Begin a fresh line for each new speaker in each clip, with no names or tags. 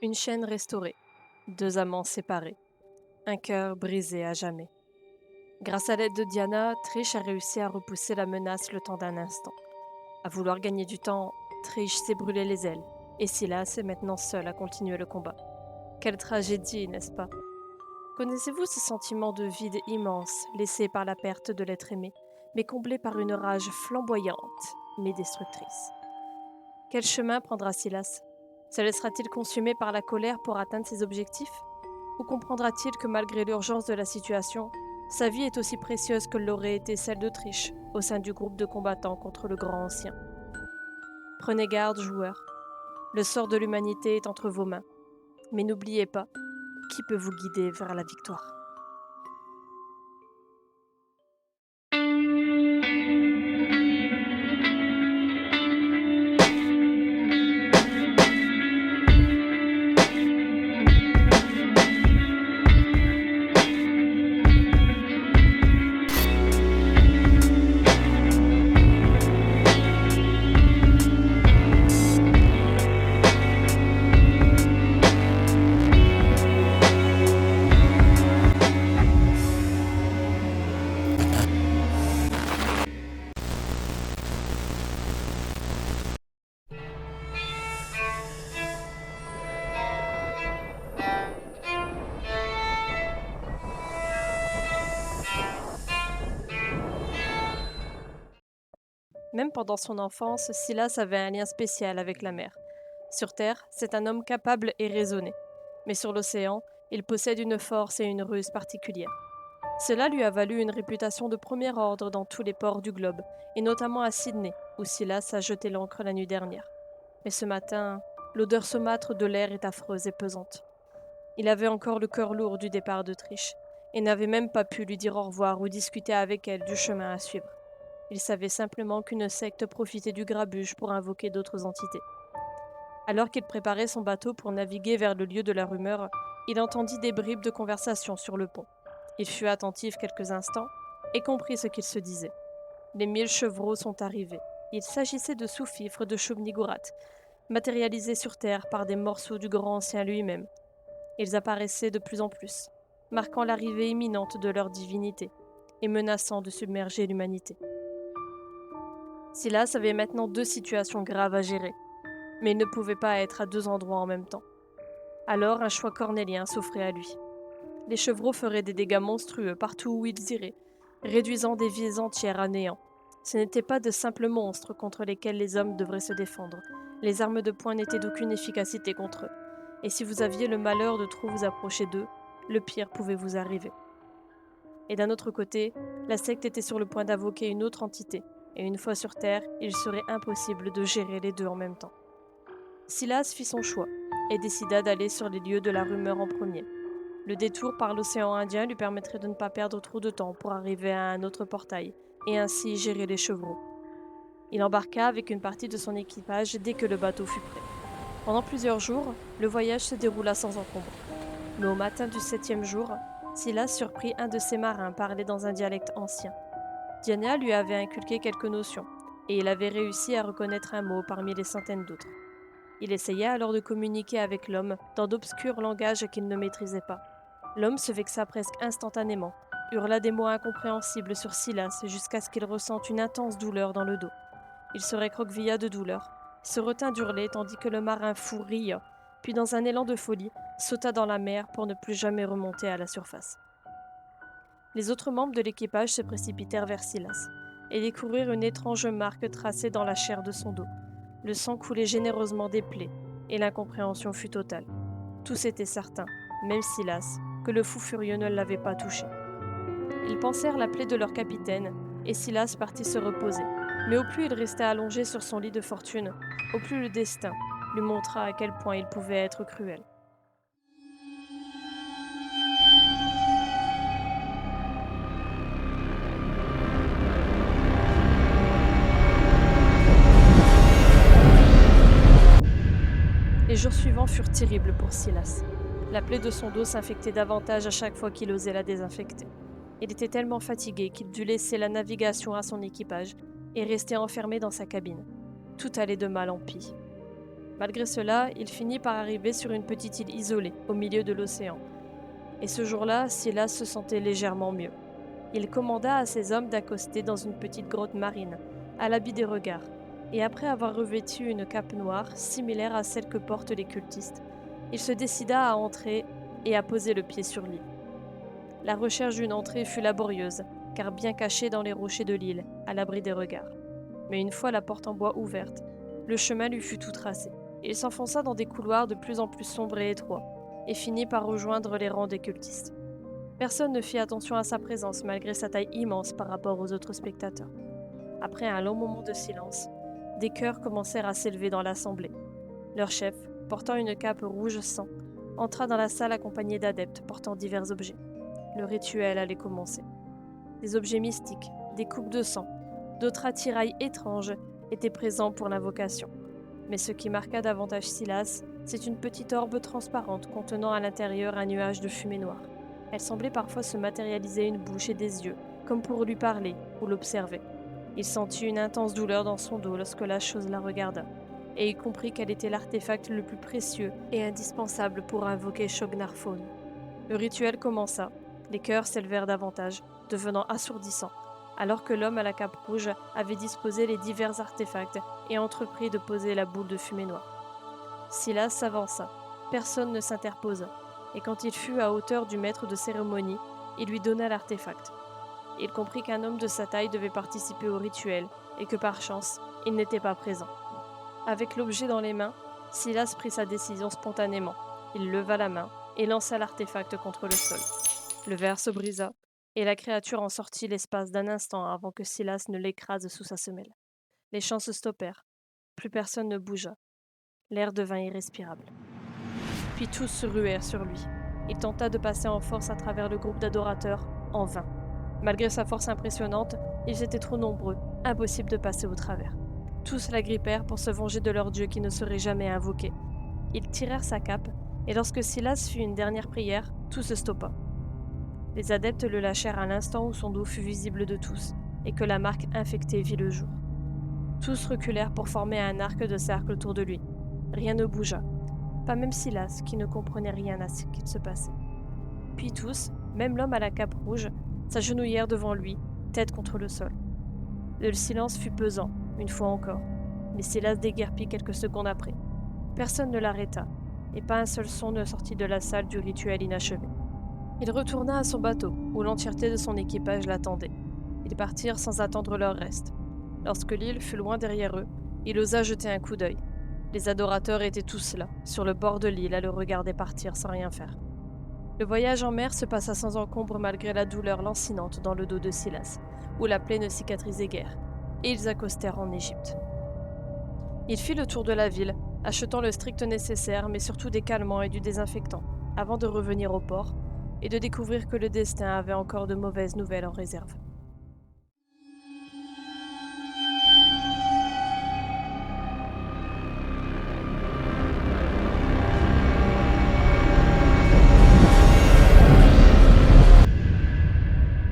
Une chaîne restaurée, deux amants séparés, un cœur brisé à jamais. Grâce à l'aide de Diana, Trish a réussi à repousser la menace le temps d'un instant. À vouloir gagner du temps, Trish s'est brûlé les ailes, et Silas est maintenant seul à continuer le combat. Quelle tragédie, n'est-ce pas? Connaissez-vous ce sentiment de vide immense laissé par la perte de l'être aimé, mais comblé par une rage flamboyante, mais destructrice? Quel chemin prendra Silas? Se laissera-t-il consumer par la colère pour atteindre ses objectifs? Ou comprendra-t-il que malgré l'urgence de la situation, sa vie est aussi précieuse que l'aurait été celle d'Autriche au sein du groupe de combattants contre le Grand Ancien? Prenez garde, joueurs. Le sort de l'humanité est entre vos mains. Mais n'oubliez pas, qui peut vous guider vers la victoire? Même pendant son enfance, Silas avait un lien spécial avec la mer. Sur Terre, c'est un homme capable et raisonné. Mais sur l'océan, il possède une force et une ruse particulières. Cela lui a valu une réputation de premier ordre dans tous les ports du globe, et notamment à Sydney, où Silas a jeté l'ancre la nuit dernière. Mais ce matin, l'odeur saumâtre de l'air est affreuse et pesante. Il avait encore le cœur lourd du départ d'Autriche, et n'avait même pas pu lui dire au revoir ou discuter avec elle du chemin à suivre. Il savait simplement qu'une secte profitait du grabuge pour invoquer d'autres entités. Alors qu'il préparait son bateau pour naviguer vers le lieu de la rumeur, il entendit des bribes de conversation sur le pont. Il fut attentif quelques instants et comprit ce qu'il se disait. Les 1000 chevreaux sont arrivés. Il s'agissait de sous-fifres de Shub-Niggurath, matérialisés sur terre par des morceaux du grand ancien lui-même. Ils apparaissaient de plus en plus, marquant l'arrivée imminente de leur divinité et menaçant de submerger l'humanité. Silas avait maintenant deux situations graves à gérer, mais il ne pouvait pas être à deux endroits en même temps. Alors un choix cornélien s'offrait à lui. Les chevreaux feraient des dégâts monstrueux partout où ils iraient, réduisant des vies entières à néant. Ce n'étaient pas de simples monstres contre lesquels les hommes devraient se défendre. Les armes de poing n'étaient d'aucune efficacité contre eux. Et si vous aviez le malheur de trop vous approcher d'eux, le pire pouvait vous arriver. Et d'un autre côté, la secte était sur le point d'invoquer une autre entité, et une fois sur Terre, il serait impossible de gérer les deux en même temps. Silas fit son choix, et décida d'aller sur les lieux de la rumeur en premier. Le détour par l'océan Indien lui permettrait de ne pas perdre trop de temps pour arriver à un autre portail, et ainsi gérer les chevreaux. Il embarqua avec une partie de son équipage dès que le bateau fut prêt. Pendant plusieurs jours, le voyage se déroula sans encombre. Mais au matin du 7e jour, Silas surprit un de ses marins parler dans un dialecte ancien. Diana lui avait inculqué quelques notions, et il avait réussi à reconnaître un mot parmi les centaines d'autres. Il essaya alors de communiquer avec l'homme dans d'obscurs langages qu'il ne maîtrisait pas. L'homme se vexa presque instantanément, hurla des mots incompréhensibles sur Silas jusqu'à ce qu'il ressente une intense douleur dans le dos. Il se récroquevilla de douleur, se retint d'hurler tandis que le marin fou ria, puis dans un élan de folie, sauta dans la mer pour ne plus jamais remonter à la surface. Les autres membres de l'équipage se précipitèrent vers Silas et découvrirent une étrange marque tracée dans la chair de son dos. Le sang coulait généreusement des plaies, et l'incompréhension fut totale. Tous étaient certains, même Silas, que le fou furieux ne l'avait pas touché. Ils pensèrent la plaie de leur capitaine, et Silas partit se reposer. Mais au plus il restait allongé sur son lit de fortune, au plus le destin lui montra à quel point il pouvait être cruel. Les jours suivants furent terribles pour Silas. La plaie de son dos s'infectait davantage à chaque fois qu'il osait la désinfecter. Il était tellement fatigué qu'il dut laisser la navigation à son équipage et rester enfermé dans sa cabine. Tout allait de mal en pis. Malgré cela, il finit par arriver sur une petite île isolée, au milieu de l'océan. Et ce jour-là, Silas se sentait légèrement mieux. Il commanda à ses hommes d'accoster dans une petite grotte marine, à l'abri des regards, et après avoir revêtu une cape noire, similaire à celle que portent les cultistes, il se décida à entrer et à poser le pied sur l'île. La recherche d'une entrée fut laborieuse, car bien cachée dans les rochers de l'île, à l'abri des regards. Mais une fois la porte en bois ouverte, le chemin lui fut tout tracé. Il s'enfonça dans des couloirs de plus en plus sombres et étroits, et finit par rejoindre les rangs des cultistes. Personne ne fit attention à sa présence malgré sa taille immense par rapport aux autres spectateurs. Après un long moment de silence, des chœurs commencèrent à s'élever dans l'assemblée. Leur chef, portant une cape rouge sang, entra dans la salle accompagné d'adeptes portant divers objets. Le rituel allait commencer. Des objets mystiques, des coupes de sang, d'autres attirails étranges étaient présents pour l'invocation. Mais ce qui marqua davantage Silas, c'est une petite orbe transparente contenant à l'intérieur un nuage de fumée noire. Elle semblait parfois se matérialiser une bouche et des yeux, comme pour lui parler ou l'observer. Il sentit une intense douleur dans son dos lorsque la chose la regarda, et il comprit qu'elle était l'artefact le plus précieux et indispensable pour invoquer Shognarphone. Le rituel commença, les chœurs s'élevèrent davantage, devenant assourdissants, alors que l'homme à la cape rouge avait disposé les divers artefacts et entrepris de poser la boule de fumée noire. Silas s'avança, personne ne s'interposa, et quand il fut à hauteur du maître de cérémonie, il lui donna l'artefact. Il comprit qu'un homme de sa taille devait participer au rituel, et que par chance, il n'était pas présent. Avec l'objet dans les mains, Silas prit sa décision spontanément. Il leva la main et lança l'artefact contre le sol. Le verre se brisa, et la créature en sortit l'espace d'un instant avant que Silas ne l'écrase sous sa semelle. Les chants se stoppèrent. Plus personne ne bougea. L'air devint irrespirable. Puis tous se ruèrent sur lui. Il tenta de passer en force à travers le groupe d'adorateurs, en vain. Malgré sa force impressionnante, ils étaient trop nombreux, impossible de passer au travers. Tous l'agrippèrent pour se venger de leur dieu qui ne serait jamais invoqué. Ils tirèrent sa cape, et lorsque Silas fit une dernière prière, tout se stoppa. Les adeptes le lâchèrent à l'instant où son dos fut visible de tous, et que la marque infectée vit le jour. Tous reculèrent pour former un arc de cercle autour de lui. Rien ne bougea, pas même Silas, qui ne comprenait rien à ce qu'il se passait. Puis tous, même l'homme à la cape rouge, s'agenouillèrent devant lui, tête contre le sol. Le silence fut pesant, une fois encore, mais Silas déguerpit quelques secondes après. Personne ne l'arrêta, et pas un seul son ne sortit de la salle du rituel inachevé. Il retourna à son bateau, où l'entièreté de son équipage l'attendait. Ils partirent sans attendre leur reste. Lorsque l'île fut loin derrière eux, il osa jeter un coup d'œil. Les adorateurs étaient tous là, sur le bord de l'île, à le regarder partir sans rien faire. Le voyage en mer se passa sans encombre malgré la douleur lancinante dans le dos de Silas, où la plaie ne cicatrisait guère, et ils accostèrent en Égypte. Il fit le tour de la ville, achetant le strict nécessaire, mais surtout des calmants et du désinfectant, avant de revenir au port, et de découvrir que le destin avait encore de mauvaises nouvelles en réserve.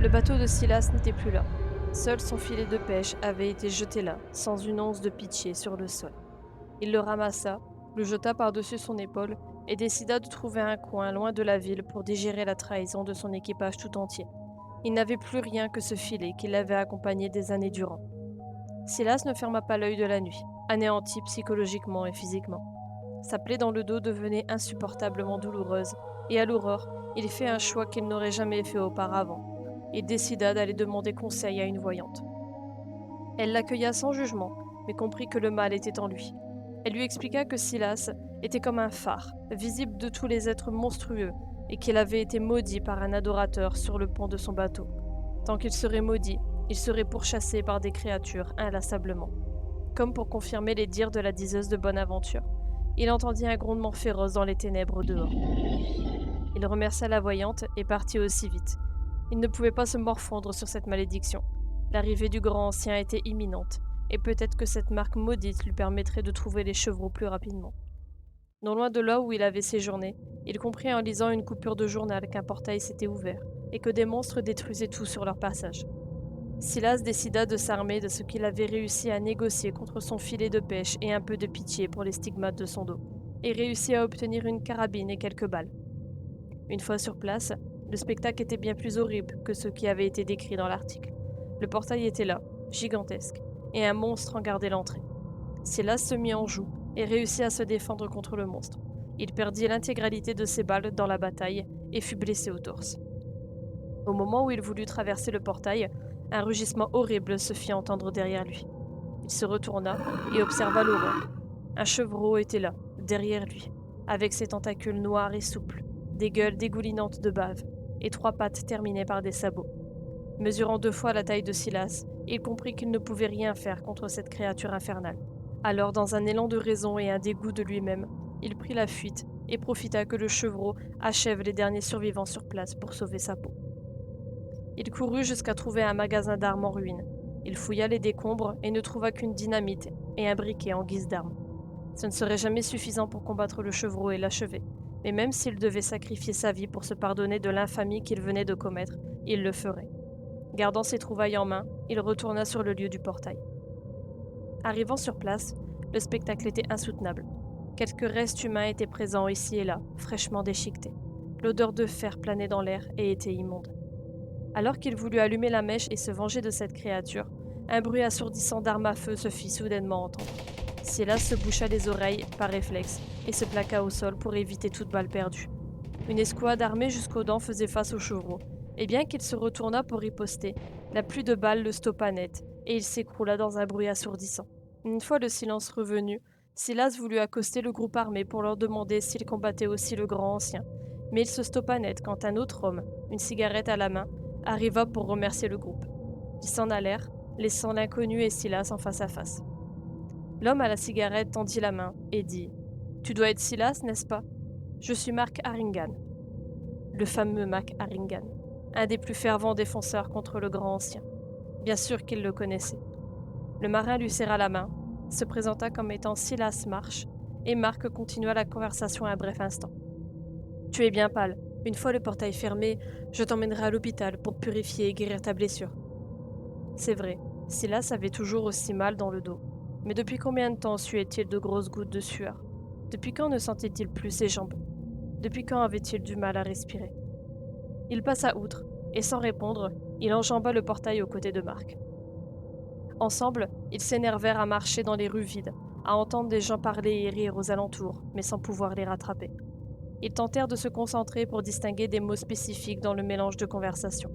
Le bateau de Silas n'était plus là. Seul son filet de pêche avait été jeté là, sans une once de pitié sur le sol. Il le ramassa, le jeta par-dessus son épaule et décida de trouver un coin loin de la ville pour digérer la trahison de son équipage tout entier. Il n'avait plus rien que ce filet qui l'avait accompagné des années durant. Silas ne ferma pas l'œil de la nuit, anéanti psychologiquement et physiquement. Sa plaie dans le dos devenait insupportablement douloureuse, et à l'aurore, il fit un choix qu'il n'aurait jamais fait auparavant. Il décida d'aller demander conseil à une voyante. Elle l'accueilla sans jugement, mais comprit que le mal était en lui. Elle lui expliqua que Silas était comme un phare, visible de tous les êtres monstrueux, et qu'il avait été maudit par un adorateur sur le pont de son bateau. Tant qu'il serait maudit, il serait pourchassé par des créatures inlassablement. Comme pour confirmer les dires de la diseuse de Bonaventure, il entendit un grondement féroce dans les ténèbres au dehors. Il remercia la voyante et partit aussi vite. Il ne pouvait pas se morfondre sur cette malédiction. L'arrivée du grand ancien était imminente, et peut-être que cette marque maudite lui permettrait de trouver les chevreaux plus rapidement. Non loin de là où il avait séjourné, il comprit en lisant une coupure de journal qu'un portail s'était ouvert, et que des monstres détruisaient tout sur leur passage. Silas décida de s'armer de ce qu'il avait réussi à négocier contre son filet de pêche et un peu de pitié pour les stigmates de son dos, et réussit à obtenir une carabine et quelques balles. Une fois sur place, le spectacle était bien plus horrible que ce qui avait été décrit dans l'article. Le portail était là, gigantesque, et un monstre en gardait l'entrée. Silas se mit en joue et réussit à se défendre contre le monstre. Il perdit l'intégralité de ses balles dans la bataille et fut blessé au torse. Au moment où il voulut traverser le portail, un rugissement horrible se fit entendre derrière lui. Il se retourna et observa l'horreur. Un chevreau était là, derrière lui, avec ses tentacules noirs et souples, des gueules dégoulinantes de bave, et 3 pattes terminées par des sabots. Mesurant 2 fois la taille de Silas, il comprit qu'il ne pouvait rien faire contre cette créature infernale. Alors, dans un élan de raison et un dégoût de lui-même, il prit la fuite et profita que le chevreau achève les derniers survivants sur place pour sauver sa peau. Il courut jusqu'à trouver un magasin d'armes en ruine. Il fouilla les décombres et ne trouva qu'une dynamite et un briquet en guise d'arme. Ce ne serait jamais suffisant pour combattre le chevreau et l'achever, mais même s'il devait sacrifier sa vie pour se pardonner de l'infamie qu'il venait de commettre, il le ferait. Gardant ses trouvailles en main, il retourna sur le lieu du portail. Arrivant sur place, le spectacle était insoutenable. Quelques restes humains étaient présents ici et là, fraîchement déchiquetés. L'odeur de fer planait dans l'air et était immonde. Alors qu'il voulut allumer la mèche et se venger de cette créature, un bruit assourdissant d'armes à feu se fit soudainement entendre. Silas se boucha les oreilles par réflexe et se plaqua au sol pour éviter toute balle perdue. Une escouade armée jusqu'aux dents faisait face au chevreau, et bien qu'il se retourna pour riposter, la pluie de balles le stoppa net, et il s'écroula dans un bruit assourdissant. Une fois le silence revenu, Silas voulut accoster le groupe armé pour leur demander s'ils combattaient aussi le grand ancien, mais il se stoppa net quand un autre homme, une cigarette à la main, arriva pour remercier le groupe. Ils s'en allèrent, laissant l'inconnu et Silas en face à face. L'homme à la cigarette tendit la main et dit « Tu dois être Silas, n'est-ce pas ? Je suis Mark Harringan. » Le fameux Mark Harringan, un des plus fervents défenseurs contre le grand ancien. Bien sûr qu'il le connaissait. Le marin lui serra la main, se présenta comme étant Silas Marsh, et Mark continua la conversation un bref instant. « Tu es bien pâle. Une fois le portail fermé, je t'emmènerai à l'hôpital pour purifier et guérir ta blessure. » C'est vrai, Silas avait toujours aussi mal dans le dos. Mais depuis combien de temps suait-il de grosses gouttes de sueur? Depuis quand ne sentait-il plus ses jambes? Depuis quand avait-il du mal à respirer? Il passa outre, et sans répondre, il enjamba le portail aux côtés de Marc. Ensemble, ils s'énervèrent à marcher dans les rues vides, à entendre des gens parler et rire aux alentours, mais sans pouvoir les rattraper. Ils tentèrent de se concentrer pour distinguer des mots spécifiques dans le mélange de conversation.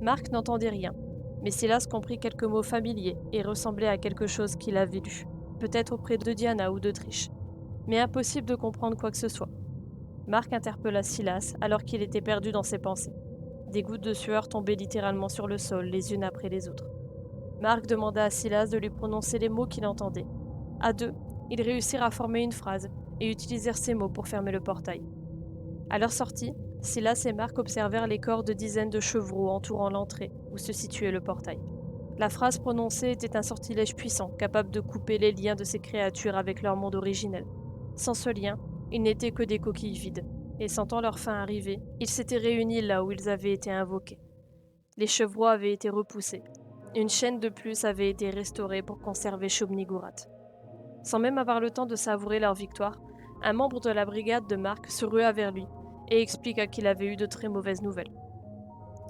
Marc n'entendait rien, mais Silas comprit quelques mots familiers et ressemblaient à quelque chose qu'il avait lu, peut-être auprès de Diana ou d'Autriche. Mais impossible de comprendre quoi que ce soit. Marc interpella Silas alors qu'il était perdu dans ses pensées. Des gouttes de sueur tombaient littéralement sur le sol, les unes après les autres. Marc demanda à Silas de lui prononcer les mots qu'il entendait. À deux, ils réussirent à former une phrase et utilisèrent ces mots pour fermer le portail. À leur sortie, Silas et Marc observèrent les corps de dizaines de chevreaux entourant l'entrée où se situait le portail. La phrase prononcée était un sortilège puissant, capable de couper les liens de ces créatures avec leur monde originel. Sans ce lien, ils n'étaient que des coquilles vides, et sentant leur fin arriver, ils s'étaient réunis là où ils avaient été invoqués. Les chevreaux avaient été repoussés. Une chaîne de plus avait été restaurée pour conserver Shub-Niggurath. Sans même avoir le temps de savourer leur victoire, un membre de la brigade de Marc se rua vers lui et expliqua qu'il avait eu de très mauvaises nouvelles.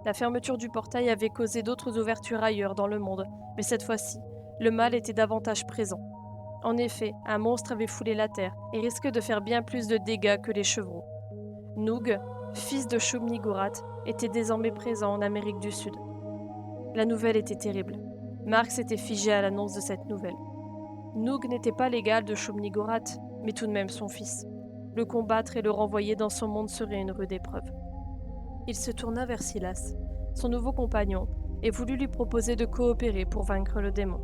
La fermeture du portail avait causé d'autres ouvertures ailleurs dans le monde, mais cette fois-ci, le mal était davantage présent. En effet, un monstre avait foulé la terre et risquait de faire bien plus de dégâts que les chevreaux. Noog, fils de Shub-Niggurath, était désormais présent en Amérique du Sud. La nouvelle était terrible. Marc s'était figé à l'annonce de cette nouvelle. Noog n'était pas l'égal de Shub-Niggurath, mais tout de même son fils. Le combattre et le renvoyer dans son monde serait une rude épreuve. Il se tourna vers Silas, son nouveau compagnon, et voulut lui proposer de coopérer pour vaincre le démon.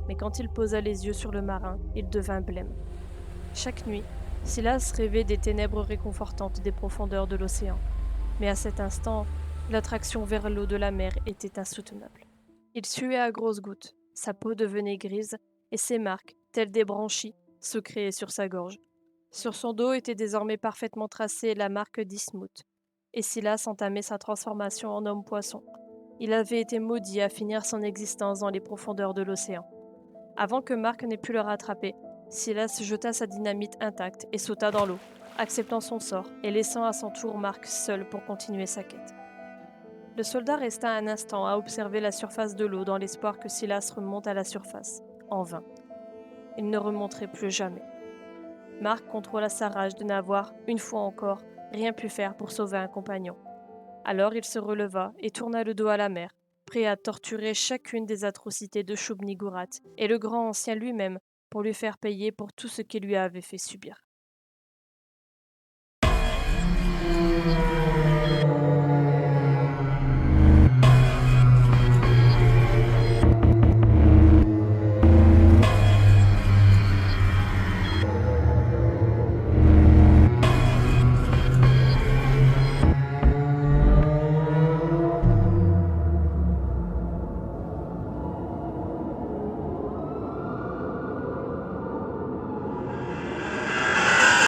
Mais quand il posa les yeux sur le marin, il devint blême. Chaque nuit, Silas rêvait des ténèbres réconfortantes des profondeurs de l'océan. Mais à cet instant, l'attraction vers l'eau de la mer était insoutenable. Il suait à grosses gouttes, sa peau devenait grise, et ses marques, telles des branchies, se créaient sur sa gorge. Sur son dos était désormais parfaitement tracée la marque d'Ismouth, et Silas entamait sa transformation en homme-poisson. Il avait été maudit à finir son existence dans les profondeurs de l'océan. Avant que Marc n'ait pu le rattraper, Silas jeta sa dynamite intacte et sauta dans l'eau, acceptant son sort et laissant à son tour Marc seul pour continuer sa quête. Le soldat resta un instant à observer la surface de l'eau dans l'espoir que Silas remonte à la surface. En vain. Il ne remonterait plus jamais. Marc contrôla sa rage de n'avoir, une fois encore, rien pu faire pour sauver un compagnon. Alors il se releva et tourna le dos à la mer, prêt à torturer chacune des atrocités de Shub-Niggurath et le grand ancien lui-même pour lui faire payer pour tout ce qu'il lui avait fait subir.